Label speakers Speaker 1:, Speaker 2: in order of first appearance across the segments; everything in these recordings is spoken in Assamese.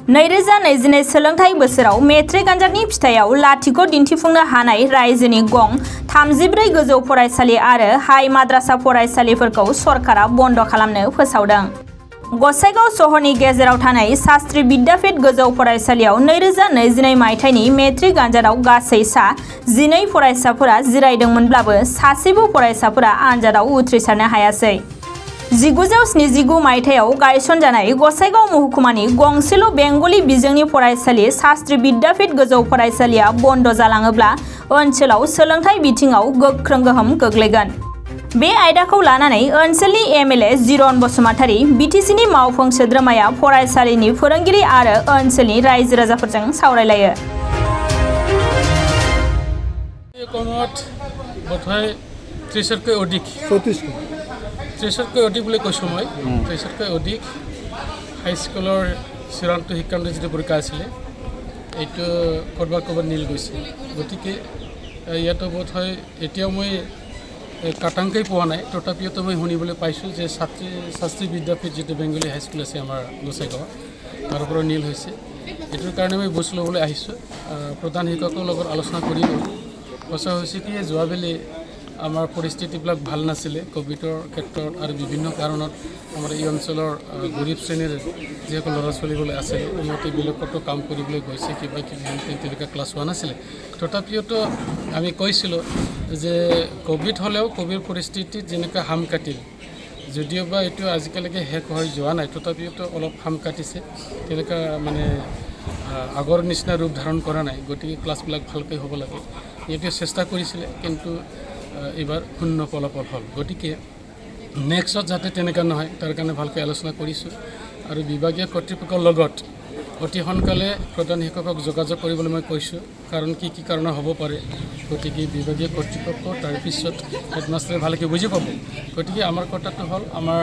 Speaker 1: 2022 सोलोंथाइ बोसोराव मेट्रिक आनजादनि फिथायाव लाथिख' दिन्थिफुंनो हानाय रायजोनि गं 34 गोजौ फरायसालि आरो हाइ माद्रासा फरायसालिफोरखौ सरकारा बन्द खालामनो फोसावदों। गसाइगाव सहरनि गेजेराव थानाय शास्त्री विद्यापीठ गोजौ फरायसालियाव 2022 मायथाइनि मेट्रिक आनजादाव गासै सा 12 फरायसाफोरा जिरायदोंमोनब्लाबो सासेबो फरायसाफोरा आनजादाव उथ्रिसारनो हायासै। 1979 मायथाइयाव गायसनजानाय गसाइगाव महकुमानि गंसेल' बेंगली बिजोंनि फरायसालि शास्त्री विद्यापीठ गोजौ फरायसालिया बन्द जालाङोब्ला ओनसोलाव सोलोंथाइ बिथिङाव गोख्रों गोहोम गोग्लैगोन। बे आयदाखौ लानानै ओनसोलनि एमएलए जिरन बसुमतारी, बिटिसिनि मावफुं सोद्रोमाया फरायसालिनि फोरोंगिरि आरो ओनसोलनि रायजो राजाफोरजों सावरायलायो।
Speaker 2: त्रिशतকৈ অধিক বুলি কৈছোঁ মই। 30তকৈ অধিক হাইস্কুলৰ চূড়ান্ত শিক্ষান্ত যিটো পৰীক্ষা আছিলে এইটো ক'ৰবাত নীল গৈছে। গতিকে ইয়াতো বোধ হয় এতিয়াও মই কাটাংকেই পোৱা নাই, তথাপিওতো মই শুনিবলৈ পাইছোঁ যে শাস্ত্ৰী বিদ্যাপীঠ যিটো বেংগলী হাইস্কুল আছে আমাৰ গোসাইগাঁৱত তাৰ পৰা নীল হৈছে। এইটোৰ কাৰণে মই বুজ ল'বলৈ আহিছোঁ। প্ৰধান শিক্ষকৰ লগত আলোচনা কৰিলোঁ। কথা হৈছে কি যোৱাবেলি আমাৰ পৰিস্থিতিবিলাক ভাল নাছিলে কোভিডৰ ক্ষেত্ৰত আৰু বিভিন্ন কাৰণত আমাৰ এই অঞ্চলৰ গৰীব শ্ৰেণীৰ যিসকল ল'ৰা ছোৱালীবিলাক আছে সিহঁতে বেলেগতো কাম কৰিবলৈ গৈছে, কিবা তেনেকুৱা ক্লাছ হোৱা নাছিলে। তথাপিওতো আমি কৈছিলোঁ যে কোভিড হ'লেও কোভিড পৰিস্থিতিত যেনেকুৱা হাম কাটিল, যদিওবা এইটো আজিকালৈকে শেষ হৈ যোৱা নাই, তথাপিওতো অলপ হাম কাটিছে, তেনেকুৱা মানে আগৰ নিচিনা ৰূপ ধাৰণ কৰা নাই। গতিকে ক্লাছবিলাক ভালকৈ হ'ব লাগে এইটো চেষ্টা কৰিছিলে, কিন্তু এইবাৰ শূন্য ফলাফল হ'ল। গতিকে নেক্সটত যাতে তেনেকুৱা নহয় তাৰ কাৰণে ভালকৈ আলোচনা কৰিছোঁ আৰু বিভাগীয় কৰ্তৃপক্ষৰ লগত অতি সোনকালে প্ৰধান শিক্ষকক যোগাযোগ কৰিবলৈ মই কৈছোঁ, কাৰণ কি কাৰণ হ'ব পাৰে। গতিকে বিভাগীয় কৰ্তৃপক্ষ তাৰপিছত হেডমাষ্টাৰে ভালকৈ বুজি পাব। গতিকে আমাৰ কথাটো হ'ল আমাৰ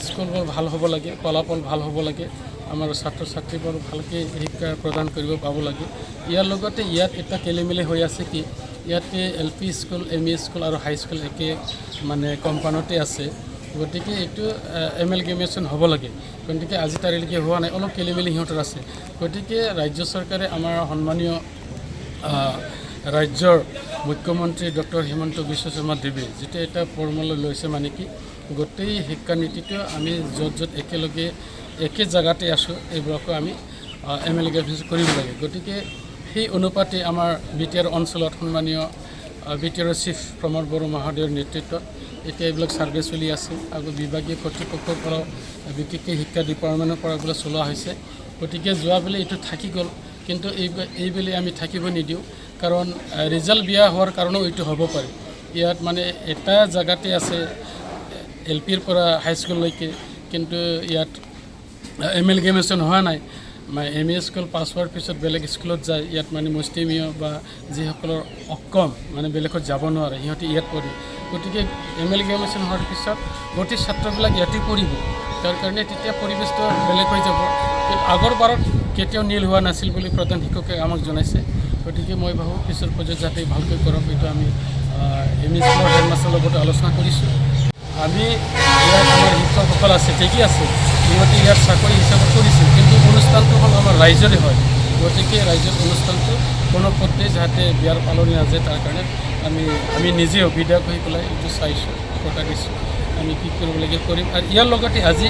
Speaker 2: স্কুলবোৰ ভাল হ'ব লাগে, ফলাফল ভাল হ'ব লাগে, আমাৰ ছাত্ৰ ছাত্ৰীবোৰ ভালকৈ শিক্ষা প্ৰদান কৰিব পাব লাগে। ইয়াৰ লগতে ইয়াত এটা খেলিমেলি হৈ আছে কি ইয়াতে LP স্কুল, ME স্কুল আৰু হাই স্কুল একে মানে কম্পাউণ্ডতে আছে। গতিকে এইটো এমেলগেমেশ্যন হ'ব লাগে। গতিকে আজি তাৰিখলৈকে হোৱা নাই, অলপ খেলিমেলি সিহঁতৰ আছে। গতিকে ৰাজ্য চৰকাৰে আমাৰ সন্মানীয় ৰাজ্যৰ মুখ্যমন্ত্ৰী ডক্টৰ হিমন্ত বিশ্ব শৰ্মা দেৱে যেতিয়া এটা ফৰ্মুলা লৈছে, মানে কি গোটেই শিক্ষানীতিটো আমি য'ত একেলগে একে জেগাতে আছোঁ এইবোৰকো আমি এমেলগেমেশ্যন কৰিব লাগে। গতিকে সেই অনুপাতে আমাৰ BTR অঞ্চলত সন্মানীয় BTR চিফ প্ৰমোদ বড়ো মহোদয়ৰ নেতৃত্বত এতিয়া এইবিলাক ছাৰ্ভে চলি আছে আৰু বিভাগীয় কৰ্তৃপক্ষৰ পৰাও বিশেষকৈ শিক্ষা ডিপাৰ্টমেণ্টৰ পৰা এইবিলাক চলোৱা হৈছে। গতিকে যোৱাবেলি এইটো থাকি গ'ল, কিন্তু এইবেলি আমি থাকিব নিদিওঁ, কাৰণ ৰিজাল্ট বেয়া হোৱাৰ কাৰণেও এইটো হ'ব পাৰে। ইয়াত মানে এটা জেগাতে আছে LPৰ পৰা হাইস্কুললৈকে, কিন্তু ইয়াত এমেলগেমেশ্যন হোৱা নাই। ME স্কুল পাছ হোৱাৰ পিছত বেলেগ স্কুলত যায়, ইয়াত মানে মুষ্টিমীয় বা যিসকলৰ অক্ষম মানে বেলেগত যাব নোৱাৰে সিহঁতে ইয়াত পঢ়ে। গতিকে এমেলগেমেশ্যন হোৱাৰ পিছত গোটেই ছাত্ৰবিলাক ইয়াতে পঢ়িব, তাৰ কাৰণে তেতিয়া পৰিৱেশটো বেলেগ হৈ যাব। কিন্তু আগৰ বাৰত কেতিয়াও নীল হোৱা নাছিল বুলি প্ৰধান শিক্ষকে আমাক জনাইছে। গতিকে মই ভাবোঁ পিছৰ পৰ্যায়ত যাতে ভালকৈ কৰক, এইটো আমি ME স্কুলৰ হেডমাষ্টাৰৰ লগত আলোচনা কৰিছোঁ। আমি ইয়াত আমাৰ শিক্ষকসকল আছে, ঠিকেই আছে, সিহঁতে ইয়াত চাকৰি হিচাপত কৰিছে, কিন্তু অনুষ্ঠানটো হ'ল আমাৰ ৰাইজৰে হয়। গতিকে ৰাইজৰ অনুষ্ঠানটো কোনো পথে যাতে বিয়াৰ পালনি নাযায় তাৰ কাৰণে আমি নিজেও বিধায়ক হৈ পেলাই এইটো চাইছোঁ, কথা দিছোঁ আমি কি কৰিব লাগে কৰিম। আৰু ইয়াৰ লগতে আজি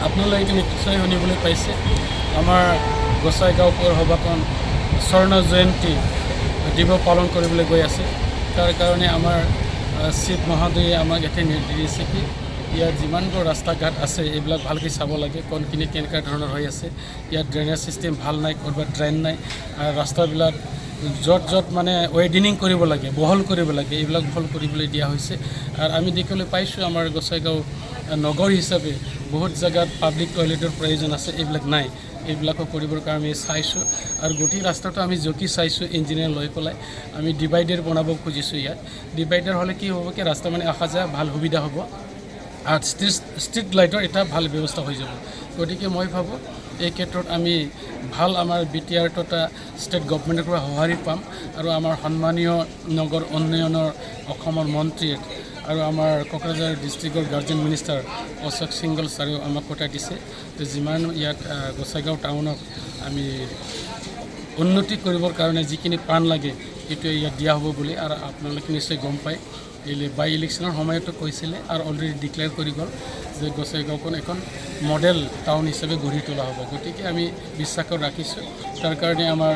Speaker 2: আপোনালোকে নিশ্চয় শুনিবলৈ পাইছে আমাৰ গোসাইগাঁও পৌৰসভাখন স্বৰ্ণ জয়ন্তী দিৱস পালন কৰিবলৈ গৈ আছে। তাৰ কাৰণে আমাৰ চিফ মহোদয়ে আমাক এটা নিৰ্দেশ দিছে কি ইয়াত যিমানবোৰ ৰাস্তা ঘাট আছে এইবিলাক ভালকৈ চাব লাগে, কোনখিনি কেনেকুৱা ধৰণৰ হৈ আছে। ইয়াত ড্ৰেইনেজ ছিষ্টেম ভাল নাই, ক'ৰবাত ড্ৰেইন নাই, আৰু ৰাস্তাবিলাক য'ত মানে ৱেডেনিং কৰিব লাগে, বহল কৰিব লাগে, এইবিলাক বহল কৰিবলৈ দিয়া হৈছে। আৰু আমি দেখিবলৈ পাইছোঁ আমাৰ গোসাইগাঁও নগৰ হিচাপে বহুত জেগাত পাব্লিক টয়লেটৰ প্ৰয়োজন আছে, এইবিলাক নাই। এইবিলাকো কৰিবৰ কাৰণে আমি চাইছোঁ আৰু গোটেই ৰাস্তাটো আমি জকি চাইছোঁ ইঞ্জিনিয়াৰ লৈ পেলাই আমি ডিভাইডাৰ বনাব খুজিছোঁ। ইয়াত ডিভাইডাৰ হ'লে কি হ'ব কি ৰাস্তা মানে অহা যোৱা ভাল সুবিধা হ'ব আৰু ষ্ট্ৰীট লাইটৰ এটা ভাল ব্যৱস্থা হৈ যাব। গতিকে মই ভাবোঁ এই ক্ষেত্ৰত আমি ভাল আমাৰ BTR তথা ষ্টেট গভৰ্ণমেণ্টৰ পৰা সঁহাৰি পাম আৰু আমাৰ সন্মানীয় নগৰ উন্নয়নৰ অসমৰ মন্ত্ৰী আৰু আমাৰ কোকৰাঝাৰ ডিষ্ট্ৰিক্টৰ গাৰ্জেন মিনিষ্টাৰ অশোক সিংগল ছাৰেও আমাক কথা দিছে যে যিমান ইয়াত গোসাইগাঁও টাউনক আমি উন্নতি কৰিবৰ কাৰণে যিখিনি পাণ লাগে সেইটোৱে ইয়াত দিয়া হ'ব বুলি। আৰু আপোনালোকে নিশ্চয় গম পায় বাই ইলেকশ্যনৰ সময়তো কৈছিলে আৰু অলৰেডি ডিক্লেয়াৰ কৰি গ'ল যে গোসাইগাঁওখন এখন মডেল টাউন হিচাপে গঢ়ি তোলা হ'ব। গতিকে আমি বিশ্বাস ৰাখিছোঁ। তাৰ কাৰণে আমাৰ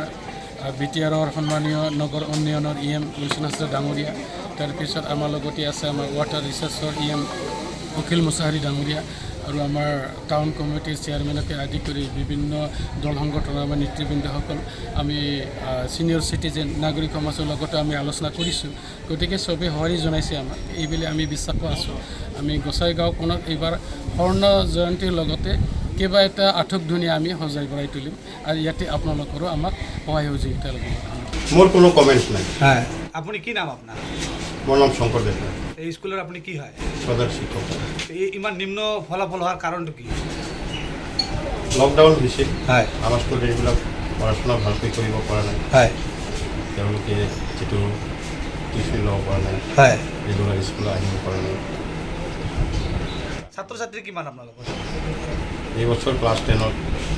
Speaker 2: BTRৰ সন্মানীয় নগৰ উন্নয়নৰ EM লুচন হাজৰা ডাঙৰীয়া, তাৰপিছত আমাৰ লগতে আছে আমাৰ ৱাটাৰ ৰিচাৰ্চৰ EM অখিল মুছাহাৰী ডাঙৰীয়া আৰু আমাৰ টাউন কমিটিৰ চেয়াৰমেনকে আদি কৰি বিভিন্ন দল সংগঠনৰ আমাৰ নেতৃবৃন্দসকল আমি ছিনিয়ৰ চিটিজেন নাগৰিক সমাজৰ লগতো আমি আলোচনা কৰিছোঁ। গতিকে চবেই সঁহাৰি জনাইছে আমাক, এইবুলি আমি বিশ্বাস আছোঁ। আমি গোসাইগাঁওখনক এইবাৰ স্বৰ্ণ জয়ন্তীৰ লগতে কিবা এটা আটকধুনীয়া আমি সজাই পৰাই তুলিম আৰু ইয়াতে আপোনালোকৰো আমাক সহায় সহযোগিতা লাগিব।
Speaker 3: মোৰ কোনো কমেণ্টছ নাই।
Speaker 4: হয়, আপুনি কি নাম আপোনাৰ?
Speaker 3: মোৰ নাম শংকৰ ডেকা।
Speaker 4: এই স্কুলৰ আপুনি কি হয়?
Speaker 3: প্ৰধান শিক্ষক।
Speaker 4: এই ইমান নিম্ন ফলাফল হোৱাৰ কাৰণটো কি?
Speaker 3: লকডাউন হৈছিল,
Speaker 4: হয়,
Speaker 3: আমাৰ ষ্টুডেণ্টবিলাক পঢ়া-শুনা ভালকৈ কৰিব পৰা নাই।
Speaker 4: হয়,
Speaker 3: তেওঁলোকে যিটো টিউশ্যন ল'ব পৰা নাই,
Speaker 4: হয়,
Speaker 3: ৰেগুলাৰ স্কুল আহিব পৰা নাই।
Speaker 4: ছাত্ৰ ছাত্ৰী কিমান আপোনালোকৰ?
Speaker 3: এই বছৰ ক্লাছ 10ত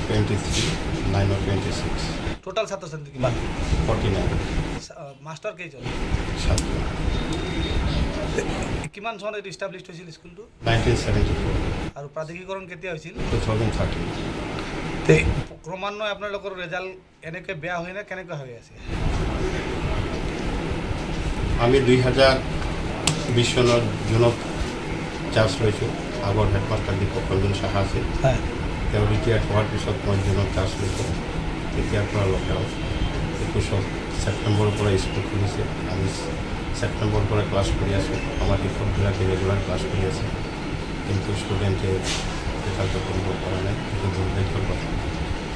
Speaker 3: 23, 9ত 26,
Speaker 4: টোটাল ছাত্ৰ ছাত্ৰী কিমান?
Speaker 3: 49
Speaker 4: মাষ্টাৰ কেইজন?
Speaker 3: ছাত্ৰ।
Speaker 4: কিমান চনত এইটো ইষ্টাব্লিছ হৈছিল স্কুলটো?
Speaker 3: 1974,
Speaker 4: আৰু প্ৰাধিকৰণ কেতিয়া হৈছিল?
Speaker 3: 2013।
Speaker 4: ক্ৰমান্বয়ে আপোনালোকৰ ৰেজাল্ট এনেকৈ বেয়া হয় নে কেনেকৈ হৈ আছে?
Speaker 3: আমি 2020 চনৰ জুনত চাৰ্জ লৈছোঁ। আগৰ হেডমাষ্টাৰ দীপক ৰঞ্জন সাহা আছিল,
Speaker 4: হয়,
Speaker 3: তেওঁ ৰিটায়াৰ্ড হোৱাৰ পিছত মই জুনত চাৰ্জ লৈছোঁ। তেতিয়াৰ পৰা লকডাউন। 21 ছেপ্টেম্বৰৰ পৰা স্কুল খুলিছে। আমি ছেপ্টেম্বৰৰ পৰা ক্লাছ কৰি আছোঁ। আমাৰ শিক্ষকবিলাকে ৰেগুলাৰ ক্লাছ কৰি আছে, কিন্তু ষ্টুডেণ্টে ৰেজাল্ট কৰিব পৰা নাই। এইটো দুৰ্ভাগ্যৰ কথা।